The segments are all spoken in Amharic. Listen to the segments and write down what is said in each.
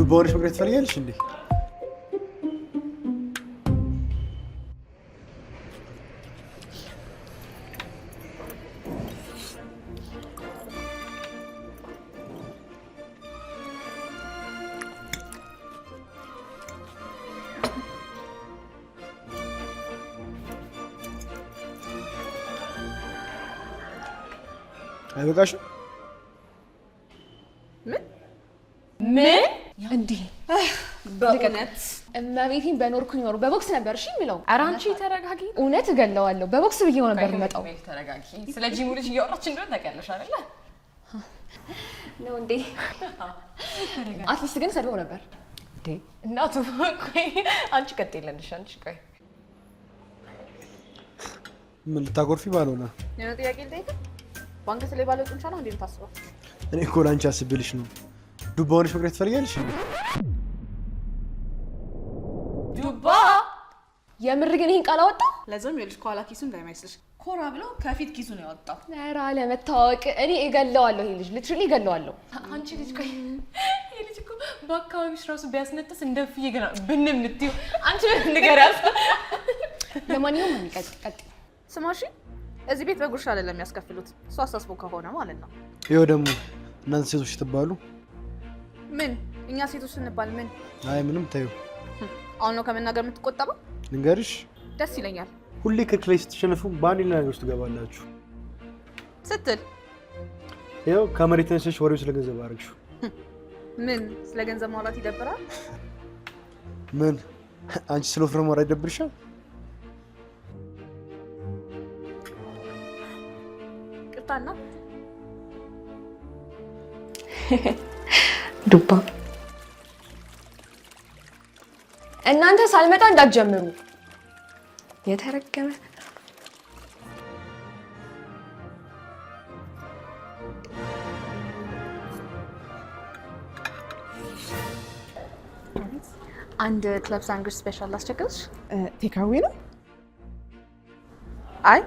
ዱባውንሽ መቅረት ትፈልጊያለሽ እንዴ? አይበቃሽም? ምን እንዴ? በእውነት እመቤቴን በኖርኩኝ ኖሮ በቦክስ ነበር እሺ የሚለው። ኧረ አንቺ ተረጋጊ። እውነት እገለዋለሁ። በቦክስ ብዬው ነበር የሚመጣው። ተረጋጊ። ስለ ጂሙ ልጅ እያወራች እንደሆነ ታውቂያለሽ አይደለ? ነው እንዴ? አትሊስት ግን ሰድበው ነበር እንዴ? እናቱ ቆይ አንቺ ቀጥይልንሽ። አንቺ ቆይ ምን ልታጎርፊ ባልሆነ ነው ጥያቄ ልጠይቅ። ባንክ ላይ ባለው ጡንቻ ነው እንዴ የምታስበው? እኔ እኮ ላንቺ አስብልሽ ነው። ዱባውንሽ መቅረት ትፈልጊያለሽ እንዴ? ዱባ የምር ግን ይሄን ቃል አወጣ? ለዛም ይልሽ ከኋላ ኪሱ እንዳይመስልሽ ኮራ ብሎ ከፊት ኪሱ ነው ያወጣው። ኧረ አለመታወቅ። እኔ እገለዋለሁ። ይሄ ልጅ ሊትራሊ እገለዋለሁ። አንቺ ልጅ ቆይ ይሄ ልጅ እኮ በአካባቢሽ ራሱ ቢያስነጥስ እንደፍዬ ገና ብንም እንትዩ አንቺ ንገሪያት። ለማንኛውም ቀጥ ስማሽ እዚህ ቤት በጉርሻ አይደለም የሚያስከፍሉት። እሱ አሳስቦ ከሆነ ማለት ነው። ይኸው ደግሞ እናንተ ሴቶች ትባሉ። ምን እኛ ሴቶች ስንባል ምን? አይ ምንም ታዩ። አሁን ነው ከመናገር የምትቆጠበው? ልንገርሽ፣ ደስ ይለኛል። ሁሌ ክርክር ላይ ስትሸነፉ በአንድ ሌላ ነገር ውስጥ ትገባላችሁ ስትል ይኸው ከመሬት ተነስተሽ ወሬው ስለ ገንዘብ አደረግሽው። ምን ስለ ገንዘብ ማውራት ይደብራል? ምን አንቺ ስለ ወፍረ ማውራት ይደብርሻል? ቅርታና ዱባ እናንተ ሳልመጣ እንዳትጀምሩ። የተረገመ አንድ ክለብ ሳንግሪጅ ስፔሻል አስቸግርሽ? ቴካዌ ነው? አይ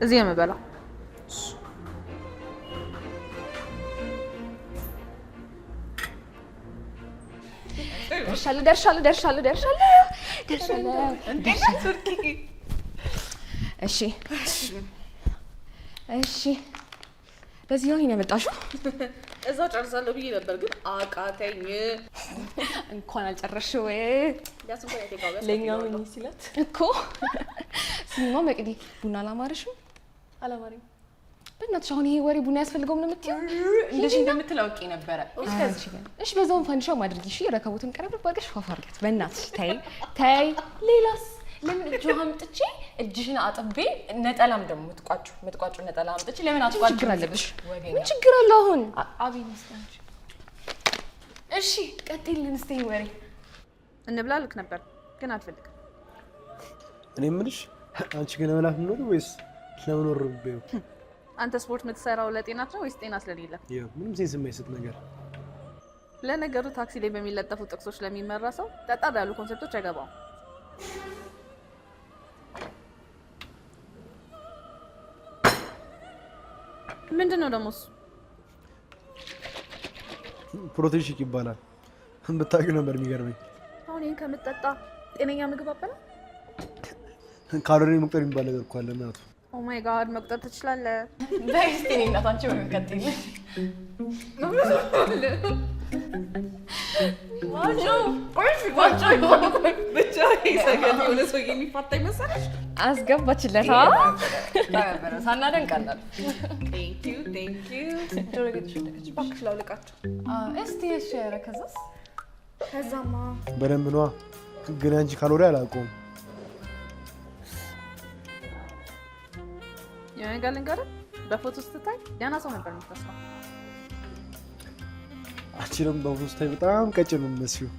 እዚህ የምበላው። ደርሻለሁ። እሺ በዚህ ነው የመጣሽው? እዛ ጨርሳለሁ ብዬ ነበር ግን አቃተኝ። እንኳን አልጨረስሽው። ለኛው ምን ሲላት እኮ ስሚማ መቅዲ፣ ቡና አላማረሽም? አላማረኝ። በእናትሽ አሁን ይሄ ወሬ ቡና ያስፈልገውም ነው የምትይው? እንደዚህ እንደምትለው አውቄ ነበረ። እሺ በዛውም ፋንዲሻው ማድረጊ። እሺ ረከቦትን ቀረብ ባርገሽ ፋፋርገት። በእናትሽ ተይ። ሌላስ ለምን እጅህ አምጥቼ እጅሽን አጥቤ ነጠላም ደግሞ ምትቋጩ ነጠላ አምጥቼ ለምን አጥቋጭ? ችግር አለብሽ? ምን ችግር አለ አሁን? አቤት መስላንቺ። እሺ ቀጥይልን እስቲ ወሬ እንብላ ልክ ነበር ግን አልፈልግም። እኔ የምልሽ አንቺ ግን መላፍ ነው ወይስ ለመኖር ነው? አንተ ስፖርት የምትሰራው ለጤናት ነው ወይስ ጤና ስለሌለ? ምንም ሴንስ የማይሰጥ ነገር። ለነገሩ ታክሲ ላይ በሚለጠፉ ጥቅሶች ለሚመራ ሰው ጠጣር ያሉ ኮንሰፕቶች አይገባውም። ምንድነው ደግሞ እሱ? ፕሮቲን ሼክ ይባላል። ብታውቂው ነበር የሚገርመኝ። አሁን ይሄን ከምትጠጣ ጤነኛ ምግብ አበላ። ካሎሪ መቁጠር የሚባል ነገር እኮ አለ እናቱ። ኦ ማይ ጋድ መቁጠር ትችላለህ? በስቲ ነኝ እናታንቺ ወሬ ቀጥይኝ። ብቻ ይሰገድ የሆነ ሰው የሚፋታ ይመስልሽ? አስገባችለታ ሳናደንቃለን። ቴንክ ዩ እባክሽ ላውልቃቸው እስቲ። እሺ ኧረ ከዛማ በደንብ ነዋ። ግን አንቺ ካሎሪ አላውቀውም። የሆነ ነገር ልንገርህ፣ በፎቶ ስትታይ ደህና ሰው ነበር የምትመስለው። አንቺ ደግሞ በፎቶ ስታይ በጣም ቀጭን ነው የምትመስዪው።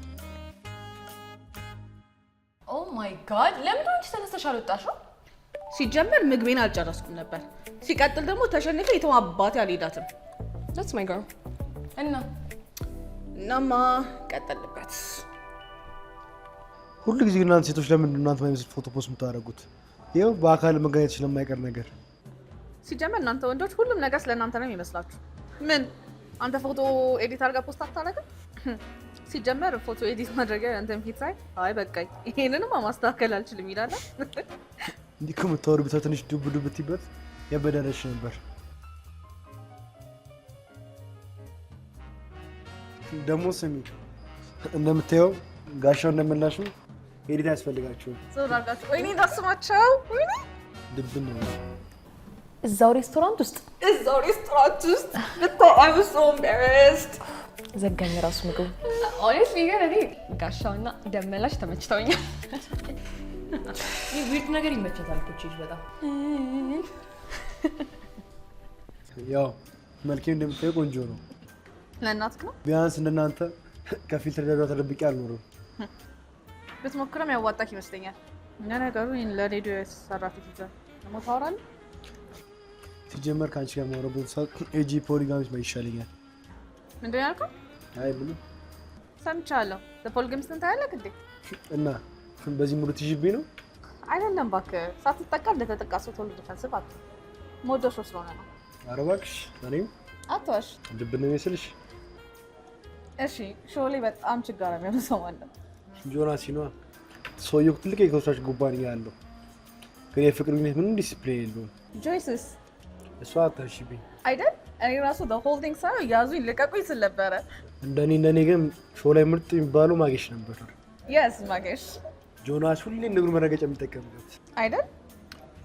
ኦ ማይ ጋድ! ለምን አንቺ ተነስተሽ አልወጣሽው? ሲጀመር ምግቤን አልጨረስኩም ነበር። ሲቀጥል ደግሞ ተሸንፈ የተው አባቴ አልሄዳትም። that's my girl። እናማ ቀጠልበት። ሁሉ ጊዜ እናንተ ሴቶች ለምን እናንተ ማይመስል ፎቶ ፖስት የምታደርጉት? ይኸው በአካል መገናኘት ስለማይቀር ነገር። ሲጀመር እናንተ ወንዶች ሁሉም ነገር ስለእናንተ ነው የሚመስላችሁ። ምን አንተ ፎቶ ኤዲት አድርጋ ፖስት አታደርግም? ሲጀመር ፎቶ ኤዲት ማድረጊያ አንተን ፊት ሳይ አይ በቃኝ ይሄንንም ማስተካከል አልችልም ይላል። እንዲህ ከምታወሩ ብታ ትንሽ ዱብ ዱብ ትይበት ያበደረሽ ነበር። ደግሞ ስሚ እንደምታየው ጋሻው እንደመላሹ ኤዲት ያስፈልጋችሁ። ዞራጋችሁ ወይኔ ታስማቸው ወይኔ ድብን ነው እዛው ሬስቶራንት ውስጥ I was so embarrassed ዘጋኝ ራሱ ምግቡ። ኦኔስትሊ ግን እኔ ጋሻውና ደመላሽ ተመችተውኛል። ዊርድ ነገር ይመቸታል እኮ ቺዝ በጣም ያው መልኬ እንደምታየው ቆንጆ ነው። ለእናትክ ነው ቢያንስ እንደናንተ ከፊልተር ደረጃ ተደብቄ አልኖርም። ብትሞክረም ያዋጣክ ይመስለኛል። እኛ ነገሩ ይሄን ለሬዲዮ የተሰራ ፊት ይዘህ ደግሞ ታወራለህ። ሲጀመር ከአንቺ ጋር ማውራበት ሰዓት ኤጂ ፖሊጋሚስ ይሻለኛል። ምንድን ያልከው? አይ ምንም ሰምቻለሁ። ለፖሊጋሚስ ታያለህ እንዴ? እና በዚህ ሙሉ ትይዥብኝ ነው? አይደለም እባክህ፣ ሳትጠቃ እንደተጠቃ ሰው ቶሎ ዲፌንሲቭ አት ሞዶ ሾው ስለሆነ ነው። ኧረ እባክሽ እኔም አትዋሽ። ድብን ነው የሚመስልሽ? እሺ ሾው ላይ በጣም ችግር የሚሆነው ሰው አለ። ጆናስ ሲኗ ሰውዬው ትልቅ የኮንስትራክሽን ኩባንያ አለው፣ ግን የፍቅር ግንኙነት ምንም ዲሲፕሊን የለውም። ጆይስስ እሷ አታሽብኝ አይደል? እኔ ራሱ the whole thing ሳይሆን ያዙኝ ልቀቁኝ ስል ነበረ። እንደኔ ግን ሾው ላይ ምርጥ የሚባለው ማጌሽ ነበር። yes ማጌሽ ጆናስ ሁሌ እንደግሩ መረገጫ የሚጠቀምበት አይደል?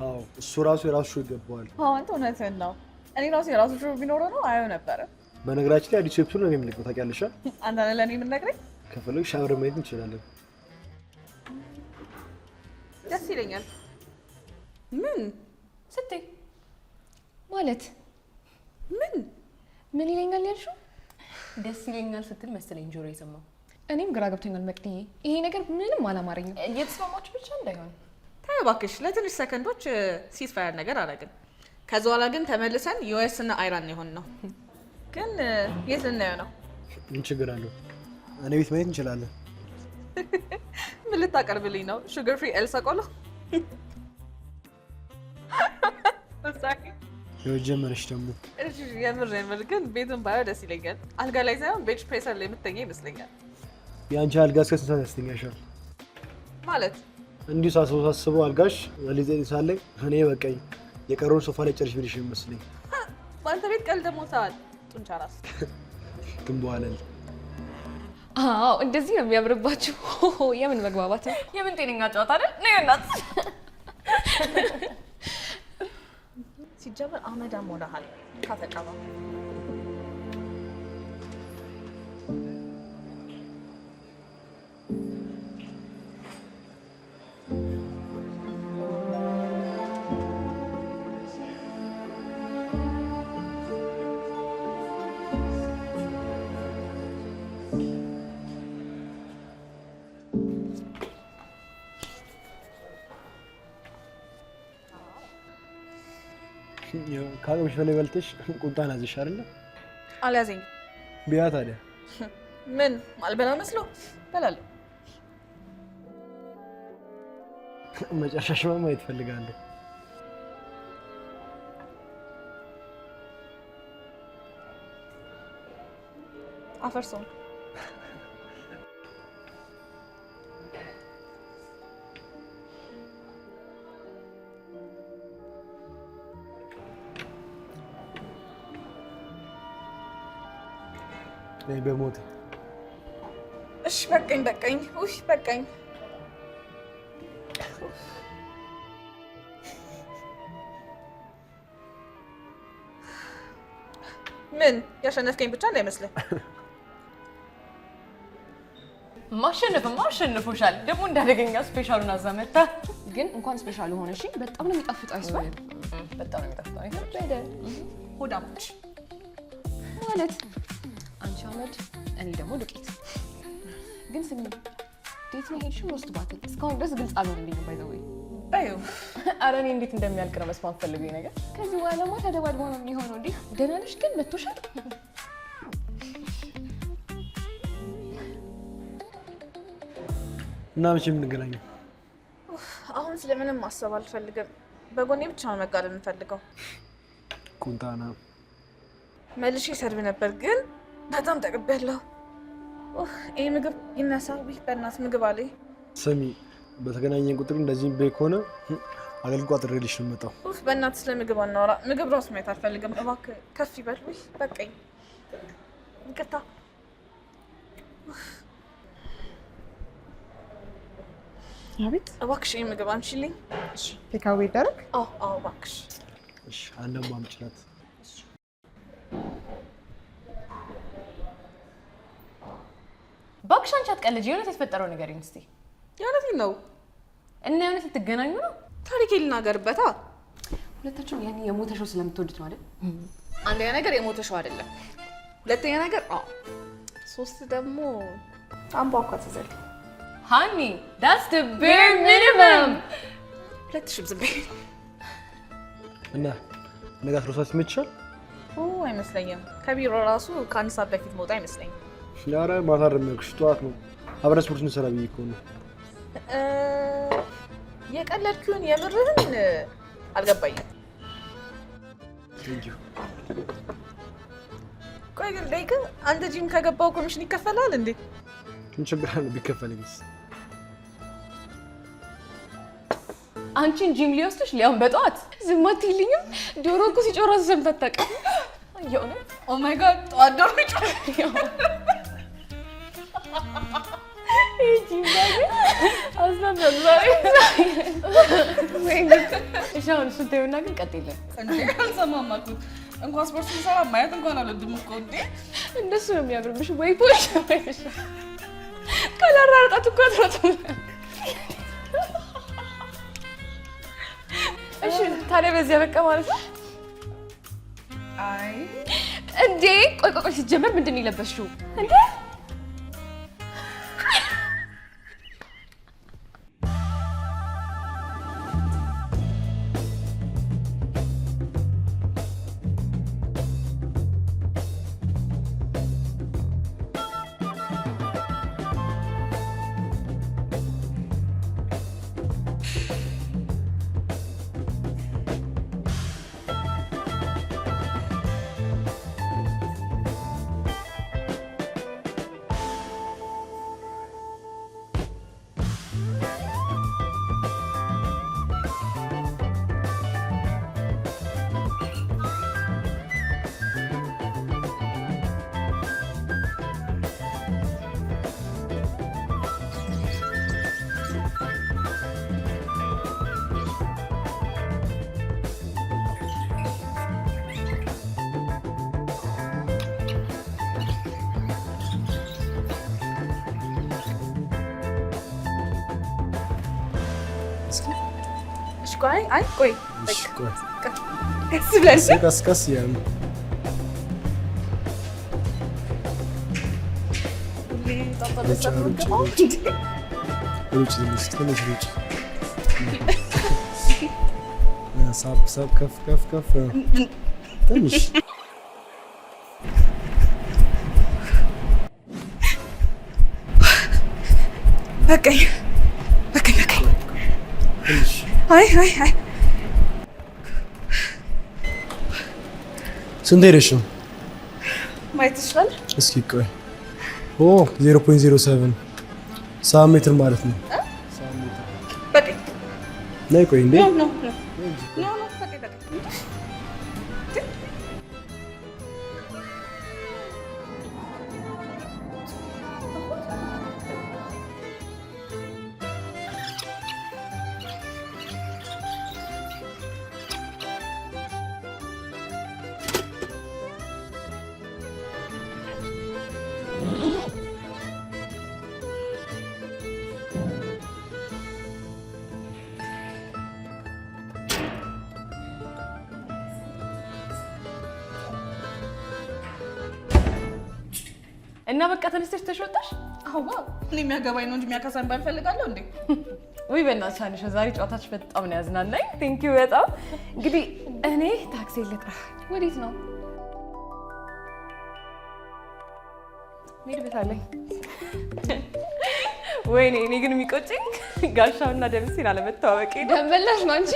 አዎ እሱ ራሱ የራሱ ሾው ይገባዋል። አንተ እውነትህን ነው። እኔ ራሱ የራሱ ሾው ቢኖረው ነው አየው ነበረ። በነገራችን ላይ አዲስ ኤፒሶድ ነው የሚለቀው ታውቂያለሽ? አንተ ነህ ለእኔ የምትነግረኝ? ከፈለግሽ አብረን ማየት እንችላለን። ደስ ይለኛል። ምን ስትይ ማለት ምን ይለኛል ያልሽው? ደስ ይለኛል ስትል መሰለኝ ጆሮ የሰማው። እኔም ግራ ገብቶኛል መቅድዬ። ይሄ ነገር ምንም አላማረኝም። እየተስማማችሁ ብቻ እንዳይሆን ታዩ እባክሽ። ለትንሽ ሰከንዶች ሲስፋየር ነገር አደረግን። ከዛ በኋላ ግን ተመልሰን ዩኤስ እና አይራን የሆን ነው። ግን የት ልናየው ነው? ምን ችግር አለው? እኔ ቤት ማየት እንችላለን። ምን ልታቀርብልኝ ነው? ሹገር ፍሪ ኤልሳ ቆሎ? ጀመረሽ ደግሞ። እሺ የምር ግን ቤቱን ባየው ደስ ይለኛል። አልጋ ላይ ሳይሆን ቤንች ፕሬሰር ላይ የምትተኛ ይመስለኛል። የአንቺ አልጋ እስከ ስንት ሰዓት ያስተኛሻል? ማለት እንዲሁ ሳስበው አልጋሽ ለሊዘኝ ሳለኝ እኔ በቃኝ የቀረውን ሶፋ ላይ ጨርሽ ብልሽ ይመስለኝ። በአንተ ቤት ቀልድ ሞታል። ጡንቻ ራስ ግን በኋላ አዎ እንደዚህ ነው የሚያምርባችሁ። የምን መግባባት ነው? የምን ጤነኛ ጨዋታ አይደል? ነው እናት ሲጀመር አመዳም ሆነሃል ካተቀባ ካገምሽ በላይ በልተሽ ቁጣን አዝሽ አይደለ? አልያዘኝም። ቢያ ታዲያ ምን ማልበላ መስሎ በላለሁ። መጨረሻሽማ ማየት እፈልጋለሁ። አፈርሶ ነይ በሞት እሺ በቃኝ። ውይ በቃኝ። ምን ያሸነፍከኝ ብቻ እንዳይመስልህ። ማሸነፍማ አሸንፎሻል። ደግሞ እንዳደገኛ ስፔሻሉን አዛመታ። ግን እንኳን ስፔሻል ሆነ እሺ፣ በጣም ነው የሚጣፍጠው። አይስባል በጣም ነው የሚጣፍጠው አይደል? ሆዳሞች ማለት አንቺ አመድ፣ እኔ ደግሞ ዱቄት። ግን ስሚ ዴት ነው ሄድሽው? ሮስት ባትል እስካሁን ድረስ ግልጽ አልሆነልኝም። ባይ ዘ ወይ አዩ ኧረ እኔ እንዴት እንደሚያልቅ ነው መስማት ፈልገኝ ነገር። ከዚህ በኋላማ ተደባድቦ ነው የሚሆነው። እንዴ ደህና ነሽ ግን? መቶሻል? እና መቼ የምንገናኘው? አሁን ስለምንም ማሰብ አልፈልግም። በጎኔ ብቻ ነው መጋደል የምፈልገው። ቁንጣና መልሼ ሰርብ ነበር ግን በጣም ተቀበለሁ። ይሄ ምግብ ይነሳው በእናትህ ምግብ አለኝ። ስሚ በተገናኘን ቁጥር እንደዚህ በኮነ አገልግሎት አጥሬልሽ ነው የምመጣው። በእናትህ ስለ ምግብ አናወራ። ምግብ ራሱ ማየት አልፈልግም። እባክህ ከፍ ይበል። በቃኝ። ይቅርታ። አቤት። እባክሽ ይሄ ምግብ አምጪልኝ። እሺ ቴካዌ ይደረግ? አዎ እባክሽ። እሺ አንደም አምጪላት። እባክሽ አንቺ አትቀልጂ። የሆነት የተፈጠረው ነገር እስቲ። የእውነቴን ነው። እና የሆነት ልትገናኙ ነው? ታሪኬ ልናገርበታ። ሁለታችሁም ያኔ የሞተ ሰው ስለምትወዱት ነው አይደል? አንደኛ ነገር የሞተ ሰው አይደለም። ሁለተኛ ነገር ሶስት ደግሞ አንቧኳ ተዘል ሃኒ that's the bare minimum 2000 ዝም በይ እና ነገ አስሮሳት ይመችሻል? አይመስለኝም። ከቢሮ ራሱ ከአንድ ሰዓት በፊት መውጣ አይመስለኝም። ኧረ ማታረም ያልኩሽ ጠዋት ነው። አብረን ስፖርት እንሰራ ብዬሽ እኮ ነው። የቀለድኩን የምርህን አልገባኝም። ቆይ ግን ላይክ አንተ ጂም ከገባው ኮሚሽን ይከፈላል እንዴ? ምን ችግር አለ ቢከፈልኝስ? አንቺን ጂም ሊወስድሽ ሊያውም በጠዋት ዝም አትይልኝም? ዶሮ እኮ ሲጮህ እራሱ ሰምተህ አታውቅም? የእውነት ኦ ማይ ጋድ ጠዋት ዶሮ ይጮህ እሱን ተይውና ግን ቀጥይልን። አልሰማም አልኩት። እንኳን ስፖርት ስንሰራ ማየት እንኳን አልወድም እኮ እንዴ። እንደሱ ነው የሚያምርብሽ። ወይ ፖሽ ካላራራጣት እኮ አትሮጥም። እሺ ታዲያ በዚያ በቃ ማለት ነው? አይ እንዴ ቆይ ሲጀመር ምንድን ነው የለበስሽው እንዴ? ቆይ ቀስ ያለ ሳብ ከፍ ትንሽ በቃኝ። አይ ስንት ሄደሽ ነው? ማየት ትችላለህ? እስኪ ቆይ 0.07 7 ሜትር ማለት ነው። በቃኝ። ነይ ቆይ እንዴ ኖ እና በቃ ተነስተሽ ተሾጣሽ? አዎ እኔ የሚያገባኝ ነው እንጂ የሚያከሳኝ ባልፈልጋለሁ እንዴ። ወይ በእናትሽ አንቺ ዛሬ ጨዋታሽ በጣም ነው ያዝናናኝ። ቴንክ ዩ በጣም። እንግዲህ እኔ ታክሲ ልጥራ። ወዴት ነው? ሄድ በታለኝ። ወይኔ እኔ ግን የሚቆጨኝ ጋሻውና ደምሴን አለመተዋወቄ። ደመላሽ ነው አንቺ።